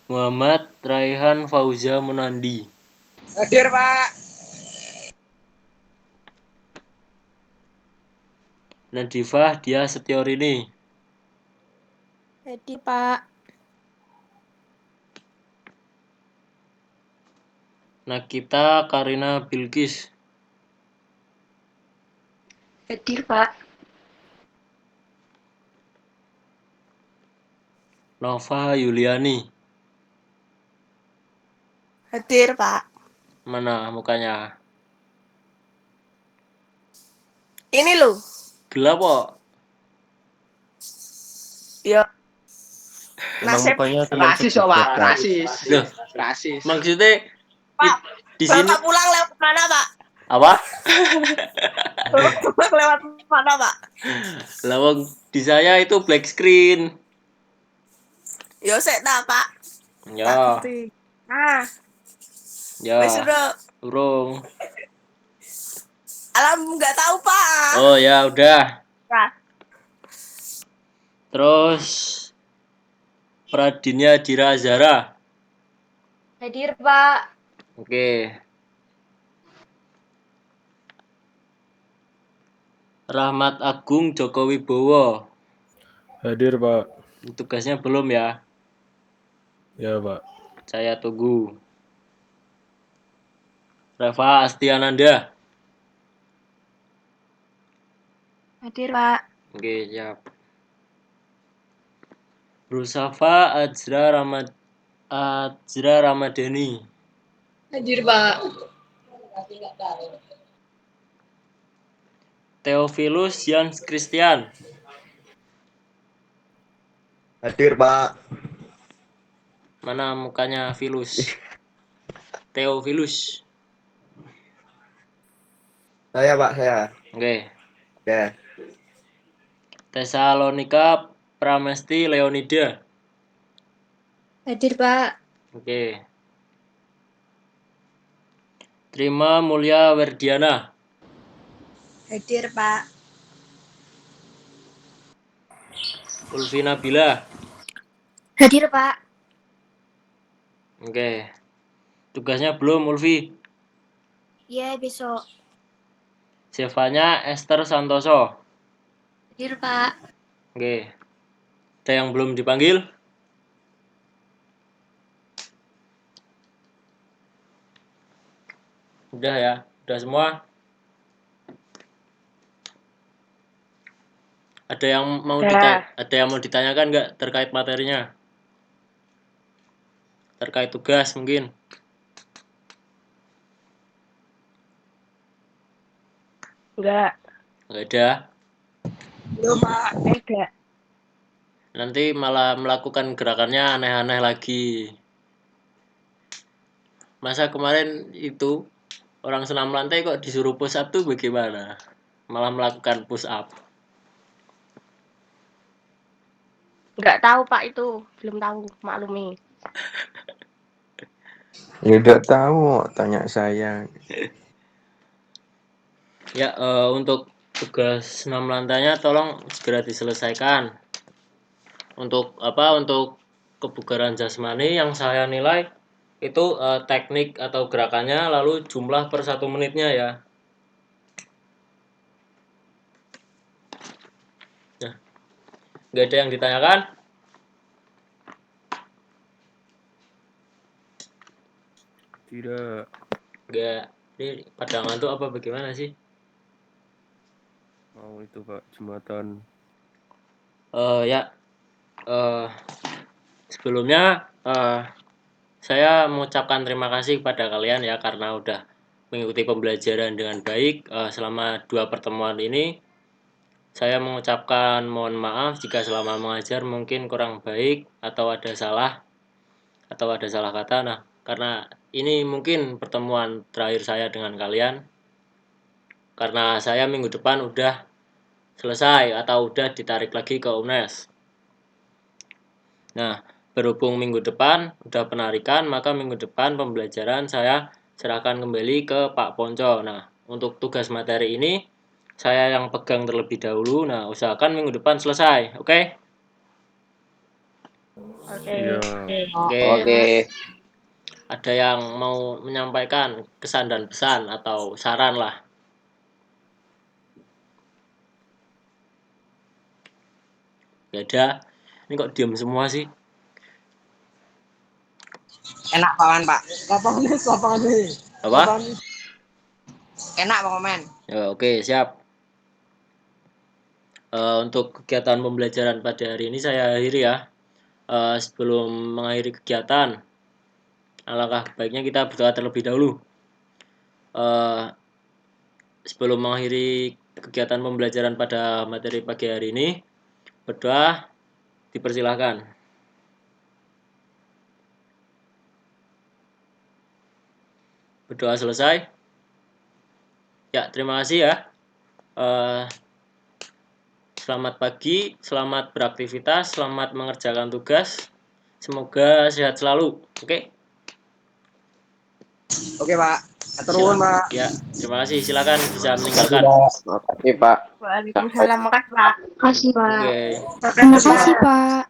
Muhammad Raihan Fauza Munandi. Hadir, Pak. Nadifah Dia Setiorini. Hadir, Pak. Nakita Karina Bilkis. Hadir, Pak. Nova Yuliani. Hadir, Pak. Mana mukanya? Ini loh. Gelap kok. Yo. Emang Nasib mukanya teman Rasis, kok, Pak. Rasis. Loh, Rasis. maksudnya Pak, di sini Bapak pulang lewat mana, Pak? apa? Bapak pulang lewat mana, Pak? Lawang di saya itu black screen. Yo, tak, Pak. Ya, Tak ngerti. Ah, ya. wis udah. Urung. Alam nggak tahu, Pak. Oh ya udah. Nah, Terus Pradinya Dira Azhara. Hadir, Pak. Oke. Rahmat Agung Joko Wibowo. Hadir, Pak. Tugasnya belum ya? Ya, Pak. Saya tunggu. Reva Astiananda. Hadir, Pak. Oke, siap. Rusafa Ajra Ramadhani. Hadir, Pak. Theophilus Jans Christian. Hadir, Pak. Mana mukanya Filus? Theophilus. Saya, Pak, saya. Oke. Ya. Tesalonika Pramesti Leonida. Hadir, Pak. Oke. Trima Mulia Werdiana. Hadir, Pak. Ulfi Nabila. Hadir, Pak. Oke. Tugasnya belum, Ulfi. Iya, besok. Sevanya Esther Santoso. Hadir, Pak. Oke. Ada yang belum dipanggil? Udah ya, udah semua. Ada yang mau ditanyakan nggak terkait materinya? Terkait tugas mungkin? Enggak. Nggak ada. Belum, Pak. Enggak. Nanti malah melakukan gerakannya aneh-aneh lagi. Masa kemarin itu orang senam lantai kok disuruh push up tuh bagaimana? Malah melakukan push up. Enggak tahu, Pak, itu. Belum tahu, maklumi. Ya udah tahu, tanya saya. Ya, untuk tugas senam lantainya tolong segera diselesaikan. Untuk kebugaran jasmani yang saya nilai itu teknik atau gerakannya lalu jumlah per 1 menitnya ya. Nah, nggak ada yang ditanyakan? Tidak. Nggak. Ini pada ngantuk apa bagaimana sih? Mau itu Pak, jembatan. Ya, sebelumnya saya mengucapkan terima kasih kepada kalian ya karena udah mengikuti pembelajaran dengan baik selama 2 pertemuan ini. Saya mengucapkan mohon maaf jika selama mengajar mungkin kurang baik atau ada salah kata. Nah, karena ini mungkin pertemuan terakhir saya dengan kalian. Karena saya minggu depan udah selesai atau udah ditarik lagi ke UNES. Nah, berhubung minggu depan udah penarikan, maka minggu depan pembelajaran saya serahkan kembali ke Pak Ponco. Nah, untuk tugas materi ini saya yang pegang terlebih dahulu. Nah, usahakan minggu depan selesai, oke? Iya. Oke. Ada yang mau menyampaikan kesan dan pesan atau saran lah? Gak ada. Ini kok diam semua sih? Enak paman, Pak. Lapangan. Apa? Enak Pak Komen. Ya, oke, siap. Untuk kegiatan pembelajaran pada hari ini saya akhiri ya. Sebelum mengakhiri kegiatan, alangkah baiknya kita berdoa terlebih dahulu. Sebelum mengakhiri kegiatan pembelajaran pada materi pagi hari ini, berdoa dipersilahkan. Berdoa selesai. Ya, terima kasih ya. Selamat pagi, selamat beraktivitas, selamat mengerjakan tugas. Semoga sehat selalu. Oke? Oke, Pak. Aturun, Pak. Ya, terima kasih. Silakan bisa meninggalkan. Oke, Pak. Waalaikumsalam. Makasih, Pak. Makasih, Pak. Oke. Terima kasih, Pak.